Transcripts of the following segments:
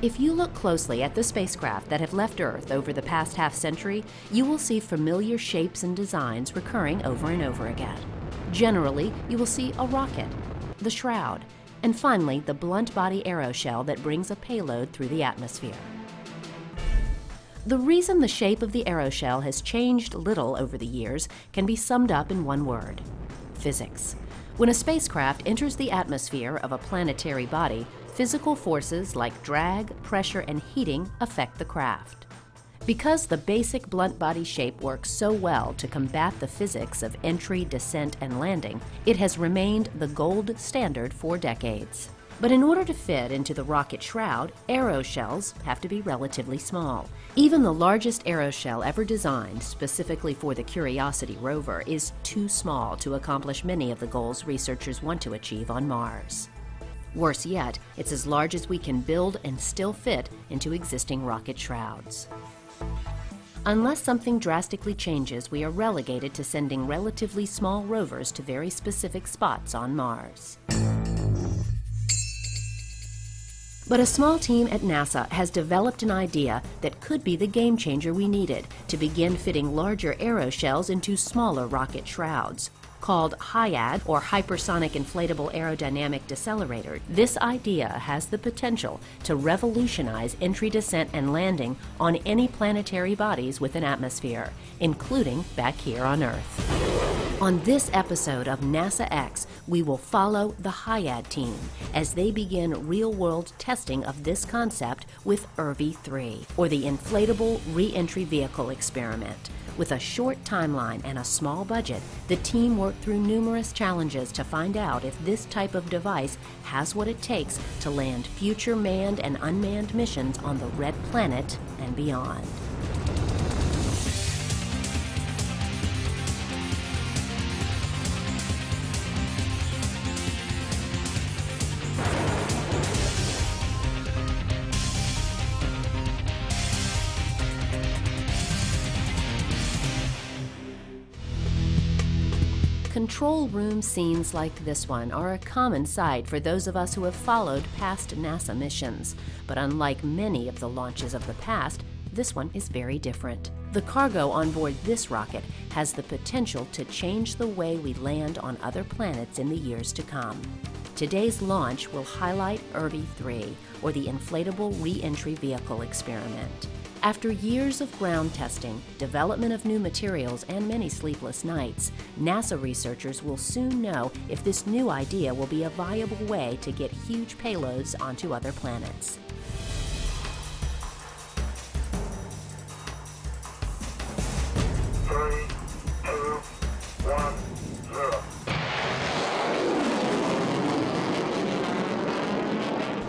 If you look closely at the spacecraft that have left Earth over the past half-century, you will see familiar shapes and designs recurring over and over again. Generally, you will see a rocket, the shroud, and finally the blunt body aeroshell that brings a payload through the atmosphere. The reason the shape of the aeroshell has changed little over the years can be summed up in one word: physics. When a spacecraft enters the atmosphere of a planetary body, physical forces like drag, pressure, and heating affect the craft. Because the basic blunt body shape works so well to combat the physics of entry, descent, and landing, it has remained the gold standard for decades. But in order to fit into the rocket shroud, aeroshells have to be relatively small. Even the largest aeroshell ever designed specifically for the Curiosity rover is too small to accomplish many of the goals researchers want to achieve on Mars. Worse yet, it's as large as we can build and still fit into existing rocket shrouds. Unless something drastically changes, we are relegated to sending relatively small rovers to very specific spots on Mars. But a small team at NASA has developed an idea that could be the game changer we needed to begin fitting larger aeroshells into smaller rocket shrouds. Called HIAD, or Hypersonic Inflatable Aerodynamic Decelerator, this idea has the potential to revolutionize entry, descent, and landing on any planetary bodies with an atmosphere, including back here on Earth. On this episode of NASA X, we will follow the HIAD team as they begin real-world testing of this concept with IRVE-3, or the Inflatable Re-Entry Vehicle Experiment. With a short timeline and a small budget, the team worked through numerous challenges to find out if this type of device has what it takes to land future manned and unmanned missions on the Red Planet and beyond. Control room scenes like this one are a common sight for those of us who have followed past NASA missions. But unlike many of the launches of the past, this one is very different. The cargo on board this rocket has the potential to change the way we land on other planets in the years to come. Today's launch will highlight IRVE-3, or the Inflatable Re-Entry Vehicle Experiment. After years of ground testing, development of new materials, and many sleepless nights, NASA researchers will soon know if this new idea will be a viable way to get huge payloads onto other planets.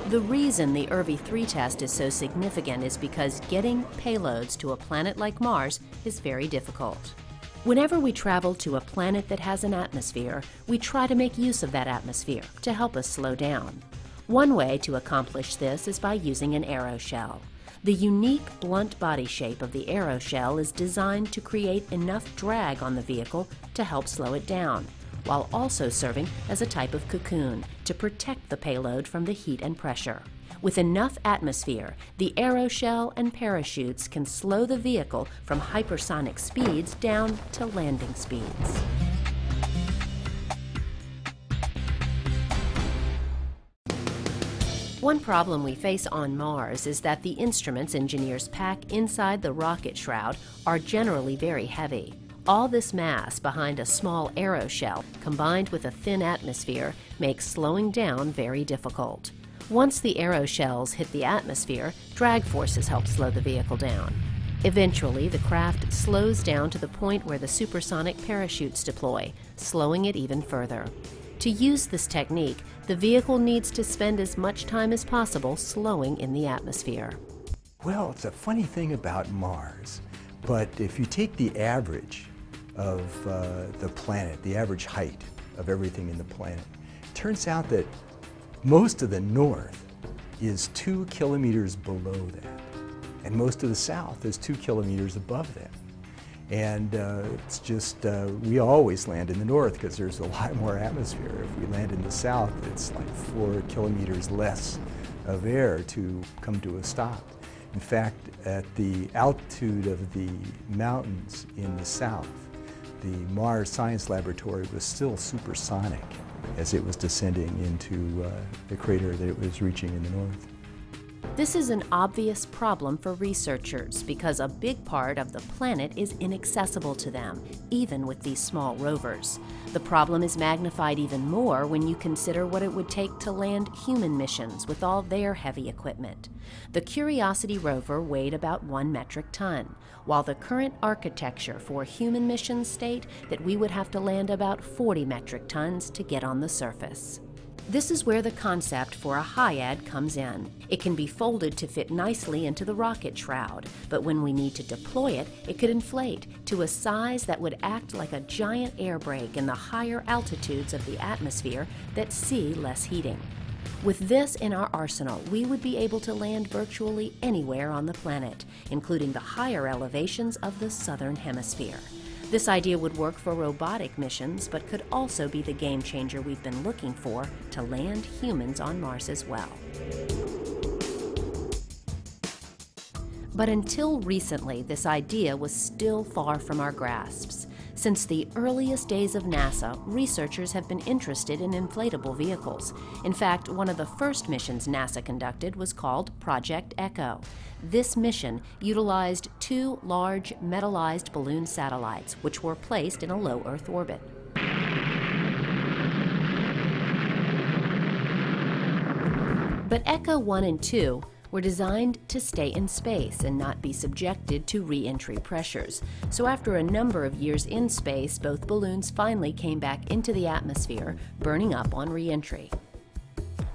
The reason the IRVE-3 test is so significant is because getting payloads to a planet like Mars is very difficult. Whenever we travel to a planet that has an atmosphere, we try to make use of that atmosphere to help us slow down. One way to accomplish this is by using an aeroshell. The unique blunt body shape of the aeroshell is designed to create enough drag on the vehicle to help slow it down, while also serving as a type of cocoon to protect the payload from the heat and pressure. With enough atmosphere, the aeroshell and parachutes can slow the vehicle from hypersonic speeds down to landing speeds. One problem we face on Mars is that the instruments engineers pack inside the rocket shroud are generally very heavy. All this mass behind a small aeroshell, combined with a thin atmosphere, makes slowing down very difficult. Once the aeroshells hit the atmosphere, drag forces help slow the vehicle down. Eventually, the craft slows down to the point where the supersonic parachutes deploy, slowing it even further. To use this technique, the vehicle needs to spend as much time as possible slowing in the atmosphere. Well, it's a funny thing about Mars, but if you take the average of the planet, the average height of everything in the planet, it turns out that most of the north is 2 kilometers below that, and most of the south is 2 kilometers above that. And it's just, we always land in the north because there's a lot more atmosphere. If we land in the south, it's like 4 kilometers less of air to come to a stop. In fact, at the altitude of the mountains in the south, the Mars Science Laboratory was still supersonic as it was descending into the crater that it was reaching in the north. This is an obvious problem for researchers because a big part of the planet is inaccessible to them, even with these small rovers. The problem is magnified even more when you consider what it would take to land human missions with all their heavy equipment. The Curiosity rover weighed about 1 metric ton, while the current architecture for human missions state that we would have to land about 40 metric tons to get on the surface. This is where the concept for a HIAD comes in. It can be folded to fit nicely into the rocket shroud, but when we need to deploy it, it could inflate to a size that would act like a giant air brake in the higher altitudes of the atmosphere that see less heating. With this in our arsenal, we would be able to land virtually anywhere on the planet, including the higher elevations of the southern hemisphere. This idea would work for robotic missions, but could also be the game changer we've been looking for to land humans on Mars as well. But until recently, this idea was still far from our grasps. Since the earliest days of NASA, researchers have been interested in inflatable vehicles. In fact, one of the first missions NASA conducted was called Project Echo. This mission utilized 2 large metallized balloon satellites, which were placed in a low Earth orbit. But Echo 1 and 2 were designed to stay in space and not be subjected to re-entry pressures. So after a number of years in space, both balloons finally came back into the atmosphere, burning up on re-entry.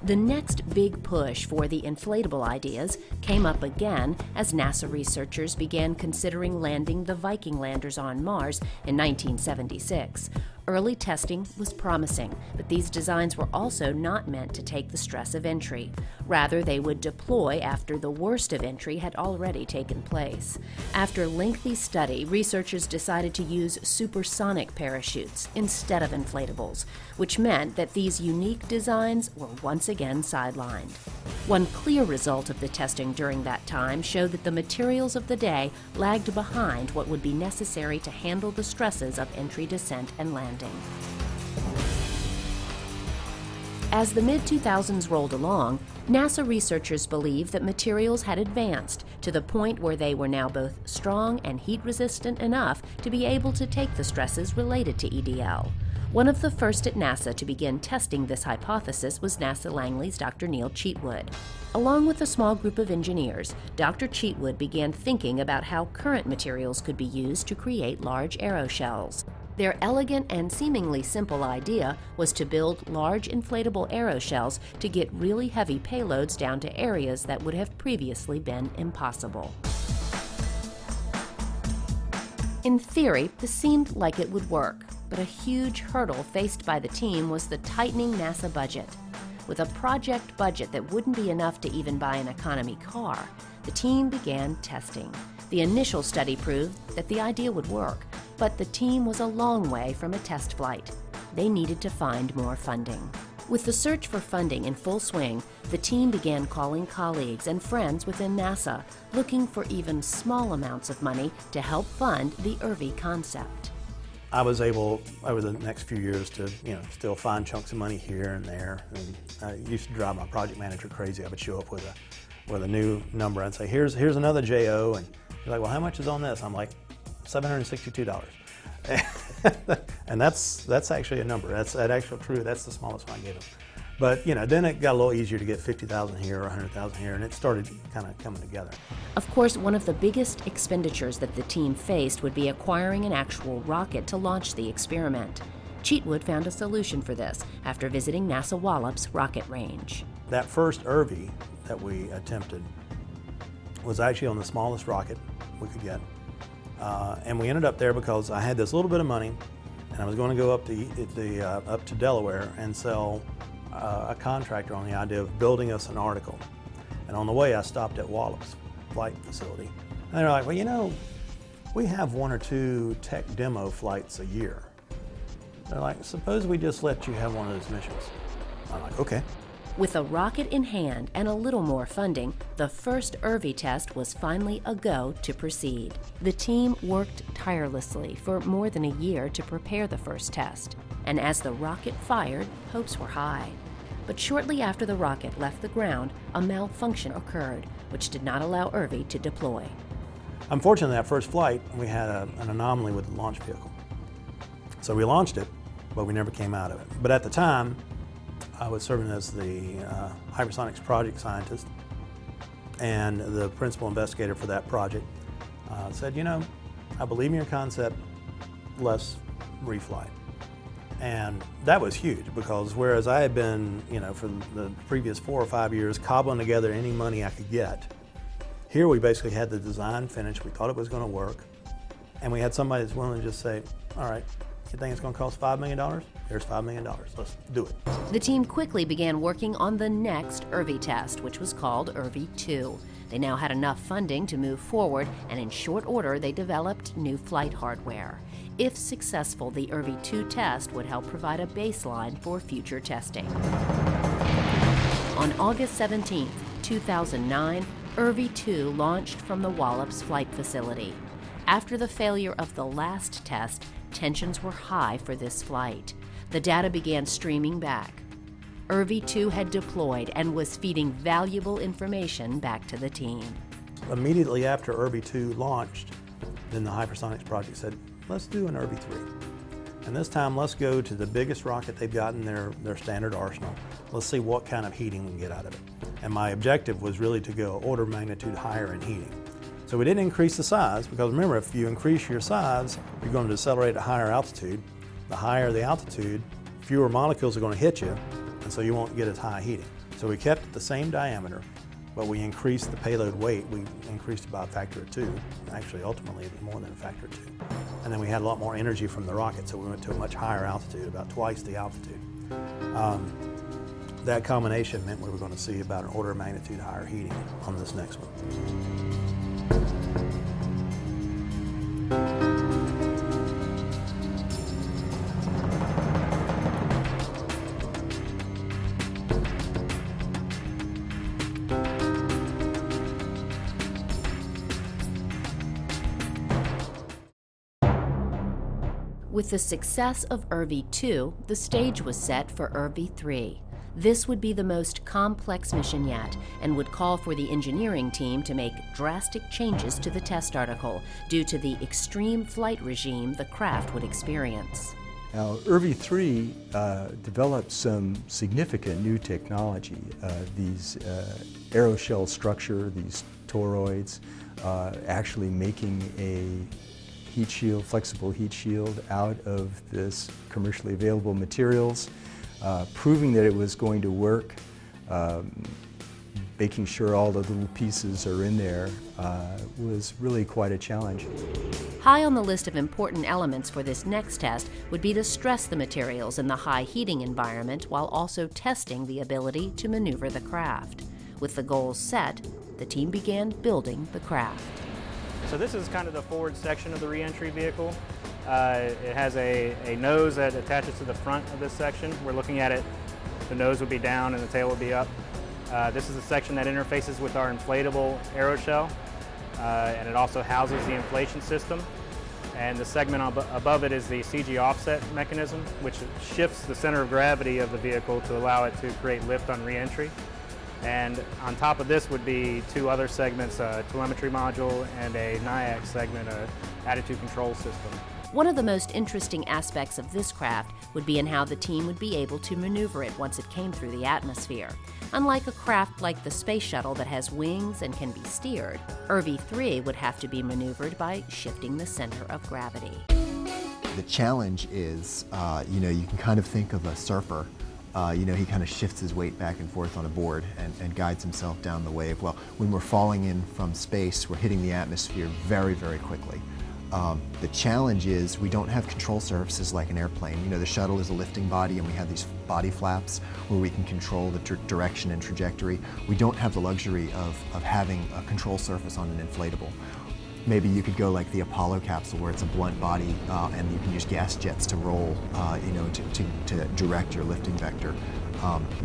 The next big push for the inflatable ideas came up again as NASA researchers began considering landing the Viking landers on Mars in 1976. Early testing was promising, but these designs were also not meant to take the stress of entry. Rather, they would deploy after the worst of entry had already taken place. After lengthy study, researchers decided to use supersonic parachutes instead of inflatables, which meant that these unique designs were once again sidelined. One clear result of the testing during that time showed that the materials of the day lagged behind what would be necessary to handle the stresses of entry, descent, and landing. As the mid-2000s rolled along, NASA researchers believed that materials had advanced to the point where they were now both strong and heat-resistant enough to be able to take the stresses related to EDL. One of the first at NASA to begin testing this hypothesis was NASA Langley's Dr. Neil Cheatwood. Along with a small group of engineers, Dr. Cheatwood began thinking about how current materials could be used to create large aeroshells. Their elegant and seemingly simple idea was to build large inflatable aeroshells to get really heavy payloads down to areas that would have previously been impossible. In theory, this seemed like it would work, but a huge hurdle faced by the team was the tightening NASA budget. With a project budget that wouldn't be enough to even buy an economy car, the team began testing. The initial study proved that the idea would work, but the team was a long way from a test flight. They needed to find more funding. With the search for funding in full swing, the team began calling colleagues and friends within NASA, looking for even small amounts of money to help fund the IRVE concept. I was able, over the next few years, to still find chunks of money here and there. And I used to drive my project manager crazy. I would show up with a new number and say, here's another JO, and he's like, well, how much is on this? I'm like, $762. And that's actually a number. That's true. That's the smallest one I gave him. But then it got a little easier to get 50,000 here or 100,000 here, and it started kind of coming together. Of course, one of the biggest expenditures that the team faced would be acquiring an actual rocket to launch the experiment. Cheatwood found a solution for this after visiting NASA Wallops rocket range. That first IRVE that we attempted was actually on the smallest rocket we could get. And we ended up there because I had this little bit of money, and I was going to go up to Delaware and sell a contractor on the idea of building us an article. And on the way, I stopped at Wallops flight facility. And they're like, well, we have 1 or 2 tech demo flights a year. They're like, suppose we just let you have one of those missions. I'm like, okay. With a rocket in hand and a little more funding, the first IRVE test was finally a go to proceed. The team worked tirelessly for more than a year to prepare the first test, and as the rocket fired, hopes were high. But shortly after the rocket left the ground, a malfunction occurred, which did not allow IRVE to deploy. Unfortunately, that first flight, we had an anomaly with the launch vehicle. So we launched it, but we never came out of it. But at the time, I was serving as the hypersonics project scientist, and the principal investigator for that project said, you know, I believe in your concept, let's refly. And that was huge, because whereas I had been, you know, for the previous 4 or 5 years cobbling together any money I could get, here we basically had the design finished, we thought it was going to work, and we had somebody that's willing to just say, all right, you think it's going to cost $5 million? Here's $5 million, let's do it. The team quickly began working on the next IRVE test, which was called IRVE-2. They now had enough funding to move forward, and in short order they developed new flight hardware. If successful, the IRVE-2 test would help provide a baseline for future testing. On August 17, 2009, IRVE-2 launched from the Wallops Flight Facility. After the failure of the last test, tensions were high for this flight. The data began streaming back. IRVE-2 had deployed and was feeding valuable information back to the team. Immediately after IRVE-2 launched, then the hypersonics project said, let's do an IRVE-3. And this time, let's go to the biggest rocket they've got in their standard arsenal. Let's see what kind of heating we can get out of it. And my objective was really to go order of magnitude higher in heating. So we didn't increase the size, because remember, if you increase your size, you're going to decelerate at higher altitude. The higher the altitude, fewer molecules are going to hit you, and so you won't get as high heating. So we kept it the same diameter, but we increased the payload weight. We increased it by a factor of 2. Actually, ultimately, it was more than a factor of 2. And then we had a lot more energy from the rocket, so we went to a much higher altitude, about twice the altitude. That combination meant we were going to see about an order of magnitude higher heating on this next one. With the success of IRVE-2, the stage was set for IRVE-3. This would be the most complex mission yet, and would call for the engineering team to make drastic changes to the test article due to the extreme flight regime the craft would experience. Now, IRVE-3 developed some significant new technology. These aeroshell structure, these toroids, actually making a heat shield, flexible heat shield out of this commercially available materials, proving that it was going to work, making sure all the little pieces are in there was really quite a challenge. High on the list of important elements for this next test would be to stress the materials in the high heating environment while also testing the ability to maneuver the craft. With the goals set, the team began building the craft. So this is kind of the forward section of the re-entry vehicle. It has a nose that attaches to the front of this section. We're looking at it, the nose would be down and the tail would be up. This is the section that interfaces with our inflatable aeroshell, and it also houses the inflation system. And the segment above it is the CG offset mechanism, which shifts the center of gravity of the vehicle to allow it to create lift on re-entry. And on top of this would be 2 other segments, a telemetry module and a NIAC segment, an attitude control system. One of the most interesting aspects of this craft would be in how the team would be able to maneuver it once it came through the atmosphere. Unlike a craft like the space shuttle that has wings and can be steered, IRVE-3 would have to be maneuvered by shifting the center of gravity. The challenge is, you can kind of think of a surfer. He kind of shifts his weight back and forth on a board and guides himself down the wave. Well, when we're falling in from space, we're hitting the atmosphere very, very quickly. The challenge is we don't have control surfaces like an airplane. The shuttle is a lifting body and we have these body flaps where we can control the direction and trajectory. We don't have the luxury of having a control surface on an inflatable. Maybe you could go like the Apollo capsule where it's a blunt body and you can use gas jets to roll, to direct your lifting vector.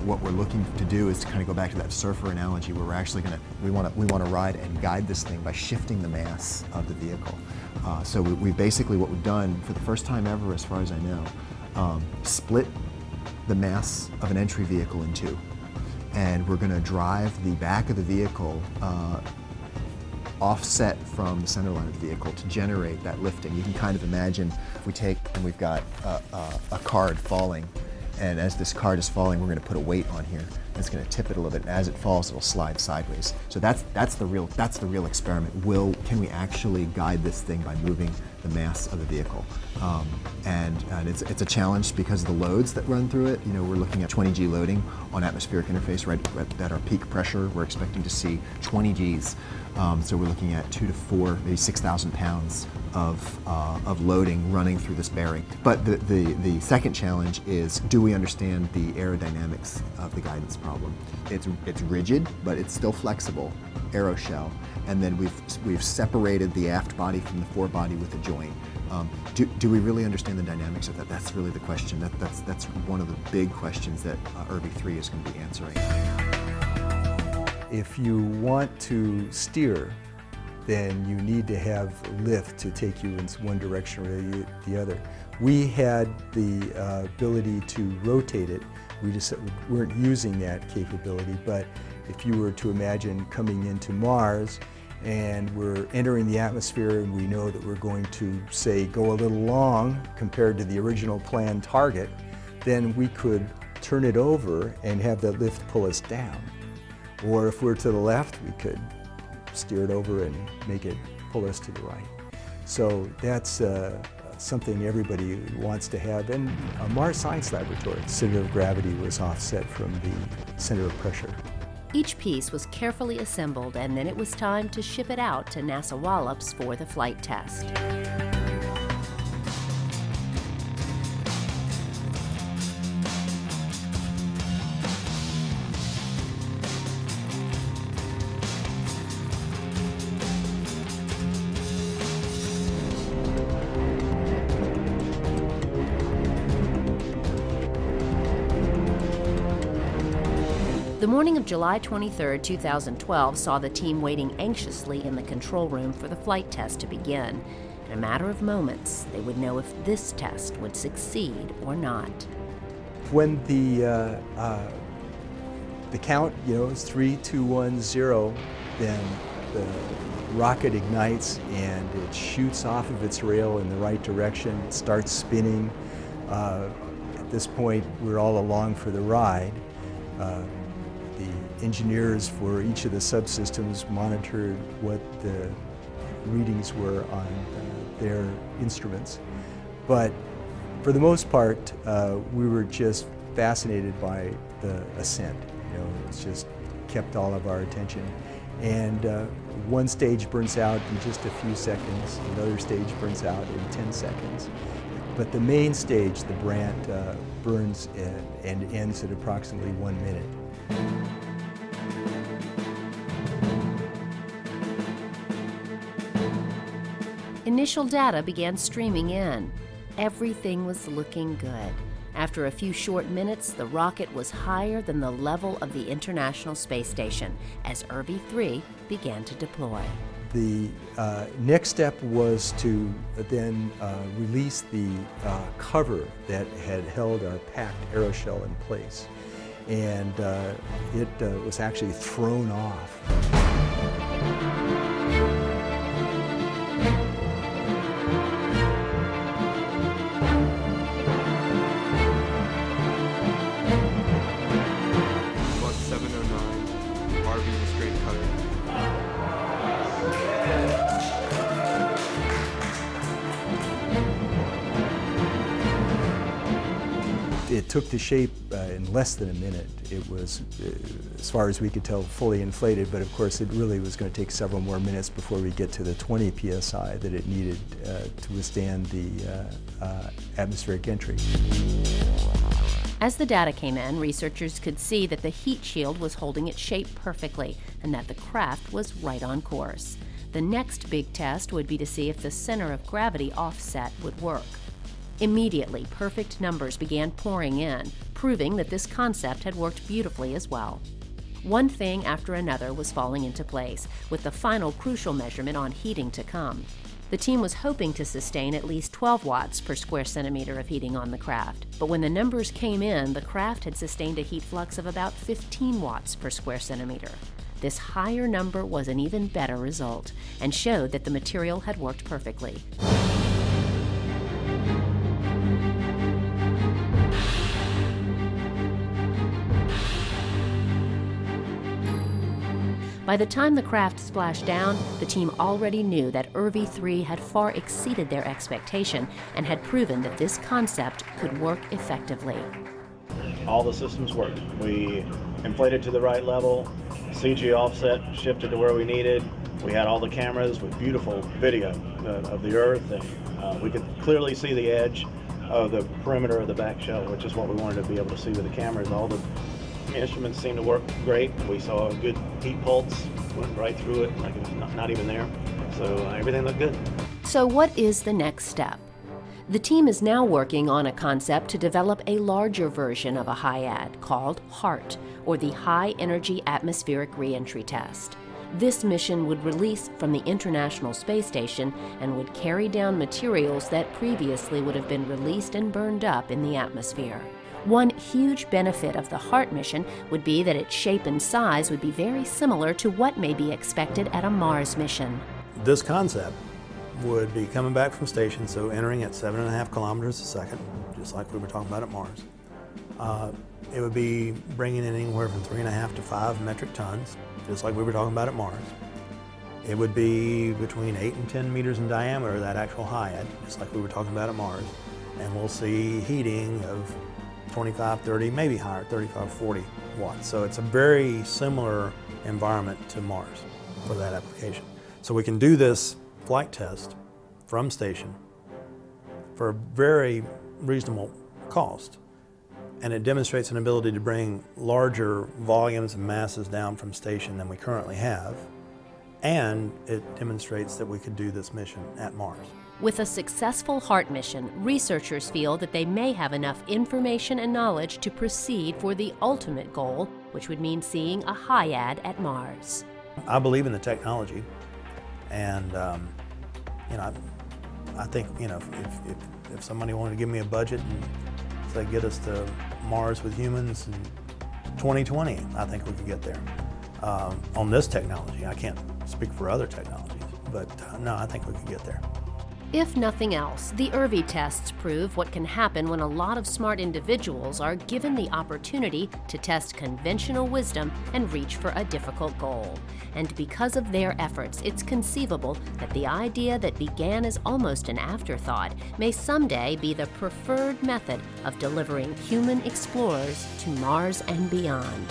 What we're looking to do is to kind of go back to that surfer analogy where we're actually we want to ride and guide this thing by shifting the mass of the vehicle. So we basically, what we've done for the first time ever, as far as I know, split the mass of an entry vehicle in two. And we're going to drive the back of the vehicle offset from the center line of the vehicle to generate that lifting. You can kind of imagine if we take and we've got a card falling, and as this card is falling, we're going to put a weight on here. And it's going to tip it a little bit. And as it falls, it'll slide sideways. So that's the real experiment. Can we actually guide this thing by moving the mass of the vehicle? And it's a challenge because of the loads that run through it. You know, we're looking at 20 G loading on atmospheric interface right at our peak pressure. We're expecting to see 20 Gs. So we're looking at 2 to 4, maybe 6,000 pounds of loading running through this bearing. But the second challenge is, do we understand the aerodynamics of the guidance problem? It's rigid, but it's still flexible, aeroshell, and then we've separated the aft body from the forebody with a joint. Do we really understand the dynamics of that? That's really the question. That's one of the big questions that IRVE-3 is going to be answering. If you want to steer, then you need to have lift to take you in one direction or the other. We had the ability to rotate it. We just weren't using that capability, but if you were to imagine coming into Mars and we're entering the atmosphere and we know that we're going to, say, go a little long compared to the original planned target, then we could turn it over and have that lift pull us down. Or if we're to the left, we could steer it over and make it pull us to the right. So that's something everybody wants to have. And a Mars Science Laboratory, the center of gravity was offset from the center of pressure. Each piece was carefully assembled, and then it was time to ship it out to NASA Wallops for the flight test. The morning of July 23, 2012 saw the team waiting anxiously in the control room for the flight test to begin. In a matter of moments, they would know if this test would succeed or not. When the count, is 3, 2, 1, 0, then the rocket ignites and it shoots off of its rail in the right direction. It starts spinning. At this point, we're all along for the ride. The engineers for each of the subsystems monitored what the readings were on their instruments. But for the most part, we were just fascinated by the ascent. It's just kept all of our attention. And one stage burns out in just a few seconds, another stage burns out in 10 seconds. But the main stage, the Brant, burns and ends at approximately 1 minute. Initial data began streaming in. Everything was looking good. After a few short minutes, the rocket was higher than the level of the International Space Station as IRVE-3 began to deploy. The next step was to then release the cover that had held our packed aeroshell in place. And it was actually thrown off. About 7:09, IRVE was straight cutting. It took the shape in less than a minute. It was, as far as we could tell, fully inflated, but of course it really was going to take several more minutes before we get to the 20 psi that it needed to withstand the atmospheric entry. As the data came in, researchers could see that the heat shield was holding its shape perfectly and that the craft was right on course. The next big test would be to see if the center of gravity offset would work. Immediately, perfect numbers began pouring in, proving that this concept had worked beautifully as well. One thing after another was falling into place, with the final crucial measurement on heating to come. The team was hoping to sustain at least 12 watts per square centimeter of heating on the craft, but when the numbers came in, the craft had sustained a heat flux of about 15 watts per square centimeter. This higher number was an even better result, and showed that the material had worked perfectly. By the time the craft splashed down, the team already knew that IRVE-3 had far exceeded their expectation and had proven that this concept could work effectively. All the systems worked. We inflated to the right level, CG offset shifted to where we needed. We had all the cameras with beautiful video of the Earth, and we could clearly see the edge of the perimeter of the back shell, which is what we wanted to be able to see with the cameras. All the instruments seemed to work great. We saw a good heat pulse, went right through it like it was not even there. So everything looked good. So what is the next step? The team is now working on a concept to develop a larger version of a HIAD called HART, or the High Energy Atmospheric Reentry Test. This mission would release from the International Space Station and would carry down materials that previously would have been released and burned up in the atmosphere. One huge benefit of the HART mission would be that its shape and size would be very similar to what may be expected at a Mars mission. This concept would be coming back from station, so entering at 7.5 kilometers a second, just like we were talking about at Mars. It would be bringing in anywhere from 3.5 to 5 metric tons, just like we were talking about at Mars. It would be between 8 and 10 meters in diameter, that actual HIAD, just like we were talking about at Mars. And we'll see heating of 25, 30, maybe higher, 35, 40 watts. So it's a very similar environment to Mars for that application. So we can do this flight test from station for a very reasonable cost. And it demonstrates an ability to bring larger volumes and masses down from station than we currently have. And it demonstrates that we could do this mission at Mars. With a successful HART mission, researchers feel that they may have enough information and knowledge to proceed for the ultimate goal, which would mean seeing a HIAD at Mars. I believe in the technology, and I think if somebody wanted to give me a budget and say get us to Mars with humans in 2020, I think we could get there. On this technology, I can't speak for other technologies, but no, I think we could get there. If nothing else, the IRVE tests prove what can happen when a lot of smart individuals are given the opportunity to test conventional wisdom and reach for a difficult goal. And because of their efforts, it's conceivable that the idea that began as almost an afterthought may someday be the preferred method of delivering human explorers to Mars and beyond.